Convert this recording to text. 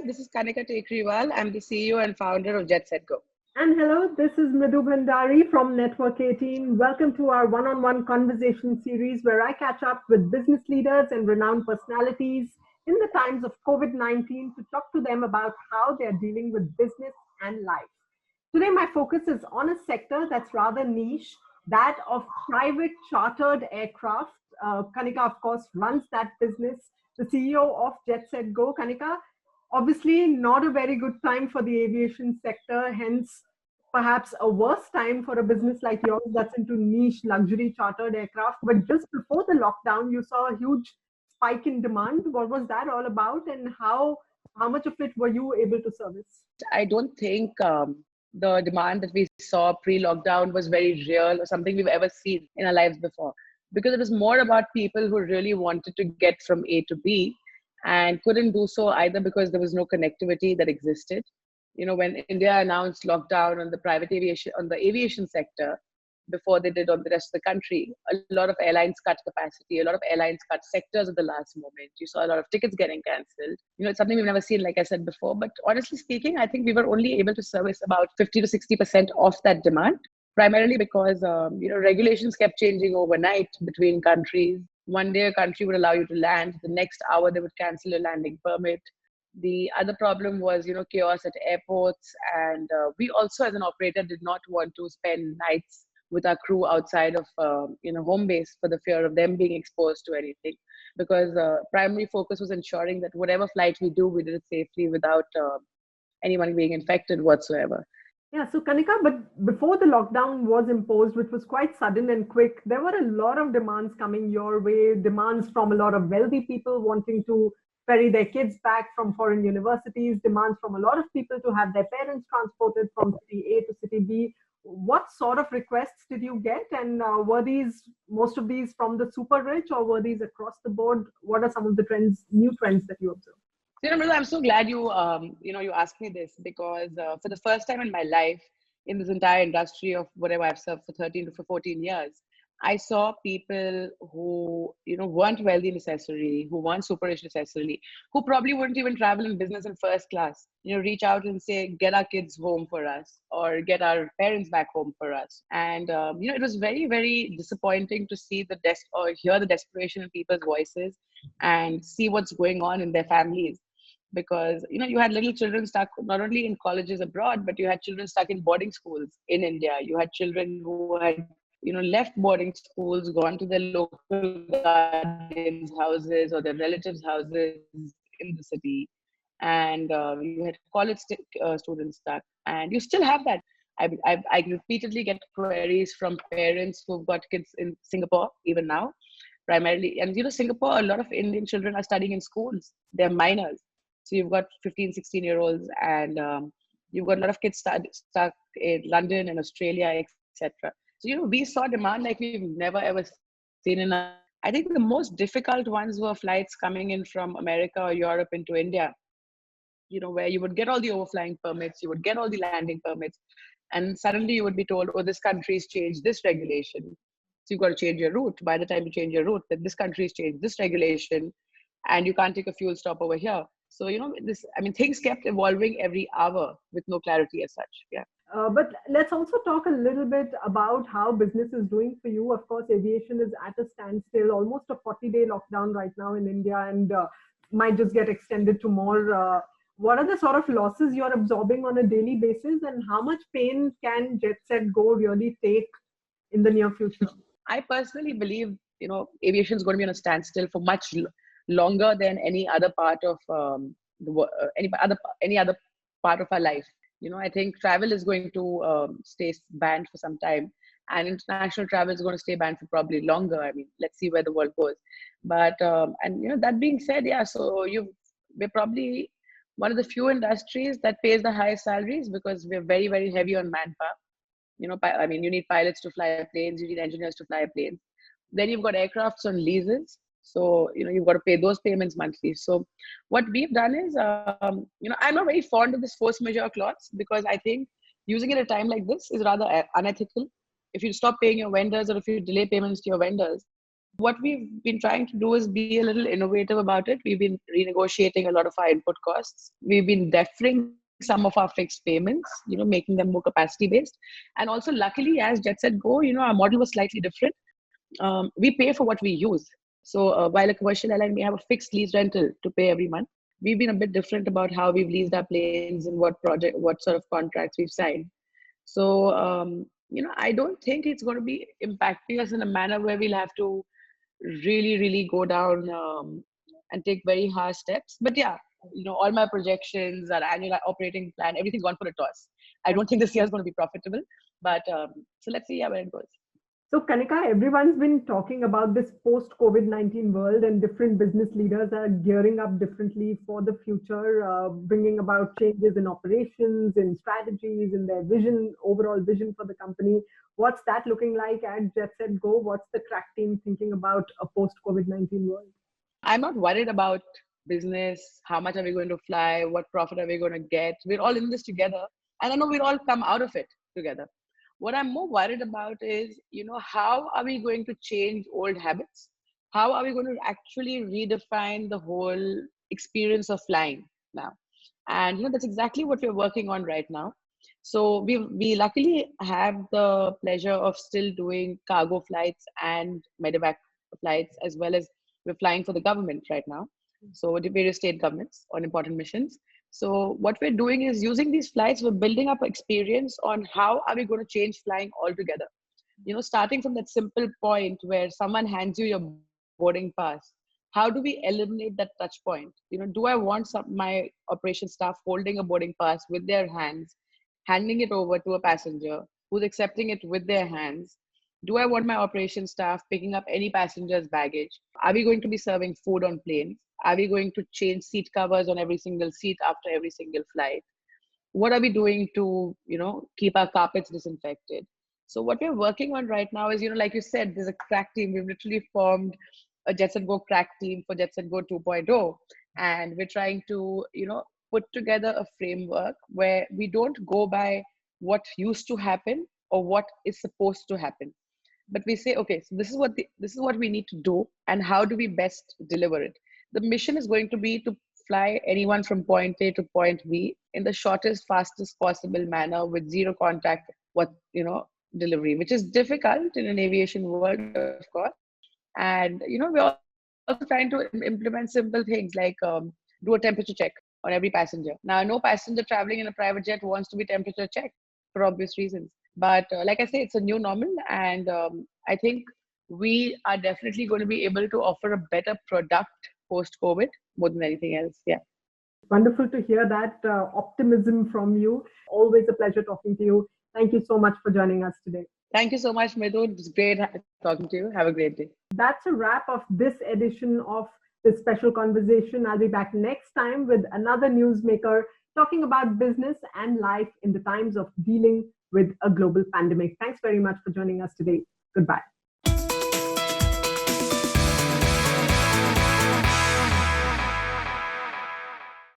This is Kanika Tekriwal. I'm the CEO and founder of JetSetGo. And hello, this is Mridu Bhandari from Network 18. Welcome to our one-on-one conversation series where I catch up with business leaders and renowned personalities in the times of COVID-19 to talk to them about how they're dealing with business and life. Today, my focus is on a sector that's rather niche, that of private chartered aircraft. Kanika, of course, runs that business, the CEO of JetSetGo. Kanika, obviously not a very good time for the aviation sector, hence perhaps a worse time for a business like yours that's into niche luxury chartered aircraft. But just before the lockdown, you saw a huge spike in demand. What was that all about, and how much of it were you able to service? I don't think the demand that we saw pre-lockdown was very real or something we've ever seen in our lives before, because it was more about people who really wanted to get from A to B and couldn't do so either because there was no connectivity that existed. When India announced lockdown on the private aviation, on the aviation sector, before they did on the rest of the country, a lot of airlines cut capacity, a lot of airlines cut sectors at the last moment. You saw a lot of tickets getting cancelled. It's something we've never seen, like I said before. But honestly speaking, I think we were only able to service about 50 to 60% of that demand, primarily because, regulations kept changing overnight between countries. One day a country would allow you to land, the next hour they would cancel your landing permit. The other problem was, chaos at airports. And we also, as an operator, did not want to spend nights with our crew outside of, home base for the fear of them being exposed to anything. Because primary focus was ensuring that whatever flight we do, we did it safely without anyone being infected whatsoever. Yeah, so Kanika, but before the lockdown was imposed, which was quite sudden and quick, there were a lot of demands coming your way, demands from a lot of wealthy people wanting to ferry their kids back from foreign universities, demands from a lot of people to have their parents transported from city A to city B. What sort of requests did you get? And were most of these from the super rich, or were these across the board? What are some of the new trends that you observe? Mridu, I'm so glad you asked me this, because for the first time in my life, in this entire industry of whatever I've served for 13 to 14 years, I saw people who, weren't wealthy necessarily, who weren't super rich necessarily, who probably wouldn't even travel in business in first class, reach out and say, get our kids home for us, or get our parents back home for us. And, it was very, very disappointing to see or hear the desperation in people's voices and see what's going on in their families. Because, you had little children stuck not only in colleges abroad, but you had children stuck in boarding schools in India. You had children who had left boarding schools, gone to their local guardians' houses or their relatives' houses in the city. And you had college students stuck. And you still have that. I repeatedly get queries from parents who've got kids in Singapore, even now, primarily. And, Singapore, a lot of Indian children are studying in schools. They're minors. So you've got 15, 16-year-olds, and you've got a lot of kids stuck in London and Australia, etc. So, we saw demand like we've never ever seen I think the most difficult ones were flights coming in from America or Europe into India, where you would get all the overflying permits, you would get all the landing permits, and suddenly you would be told, oh, this country's changed this regulation. So you've got to change your route. By the time you change your route, that this country's changed this regulation, and you can't take a fuel stop over here. So, things kept evolving every hour with no clarity as such. Yeah. But let's also talk a little bit about how business is doing for you. Of course, aviation is at a standstill, almost a 40-day lockdown right now in India, and might just get extended to more. What are the sort of losses you're absorbing on a daily basis, and how much pain can JetSetGo really take in the near future? I personally believe, aviation is going to be on a standstill for much longer than any other part of any other part of our life. I think travel is going to stay banned for some time, and international travel is going to stay banned for probably longer. Let's see where the world goes. But that being said, yeah. So we're probably one of the few industries that pays the highest salaries, because we're very, very heavy on manpower. You need pilots to fly planes, you need engineers to fly planes. Then you've got aircrafts on leases. So, you've got to pay those payments monthly. So what we've done is, I'm not very fond of this force majeure clause, because I think using it at a time like this is rather unethical. If you stop paying your vendors, or if you delay payments to your vendors, What we've been trying to do is be a little innovative about it. We've been renegotiating a lot of our input costs. We've been deferring some of our fixed payments, making them more capacity based. And also, luckily, as JetSetGo, our model was slightly different. We pay for what we use. So while a commercial airline may have a fixed lease rental to pay every month, we've been a bit different about how we've leased our planes and what sort of contracts we've signed. So, I don't think it's going to be impacting us in a manner where we'll have to really, really go down and take very harsh steps. But yeah, all my projections, our annual operating plan, everything's gone for a toss. I don't think this year is going to be profitable, but so let's see where it goes. So, Kanika, everyone's been talking about this post-COVID-19 world, and different business leaders are gearing up differently for the future, bringing about changes in operations, in strategies, in their vision, overall vision for the company. What's that looking like at JetSetGo? What's the crack team thinking about a post-COVID-19 world? I'm not worried about business. How much are we going to fly? What profit are we going to get? We're all in this together. And I know we'll all come out of it together. What I'm more worried about is, how are we going to change old habits? How are we going to actually redefine the whole experience of flying now? And, that's exactly what we're working on right now. So we luckily have the pleasure of still doing cargo flights and medevac flights, as well as we're flying for the government right now. So the various state governments on important missions. So what we're doing is using these flights, we're building up experience on how are we going to change flying altogether. Starting from that simple point where someone hands you your boarding pass. How do we eliminate that touch point? Do I want my operation staff holding a boarding pass with their hands, handing it over to a passenger who's accepting it with their hands? Do I want my operation staff picking up any passenger's baggage? Are we going to be serving food on planes? Are we going to change seat covers on every single seat after every single flight? What are we doing to, keep our carpets disinfected? So what we're working on right now is, like you said, there's a crack team. We've literally formed a JetSetGo crack team for JetSetGo 2.0. And we're trying to, put together a framework where we don't go by what used to happen or what is supposed to happen. But we say, okay, so this is what we need to do, and how do we best deliver it? The mission is going to be to fly anyone from point A to point B in the shortest, fastest possible manner with zero contact, delivery, which is difficult in an aviation world, of course. And, we're also trying to implement simple things like do a temperature check on every passenger. Now, no passenger traveling in a private jet wants to be temperature checked for obvious reasons. But like I say, it's a new normal. And I think we are definitely going to be able to offer a better product post-COVID more than anything else. Yeah. Wonderful to hear that optimism from you. Always a pleasure talking to you. Thank you so much for joining us today. Thank you so much, Mridu. It's great talking to you. Have a great day. That's a wrap of this edition of this special conversation. I'll be back next time with another newsmaker talking about business and life in the times of dealing with a global pandemic. Thanks very much for joining us today. Goodbye.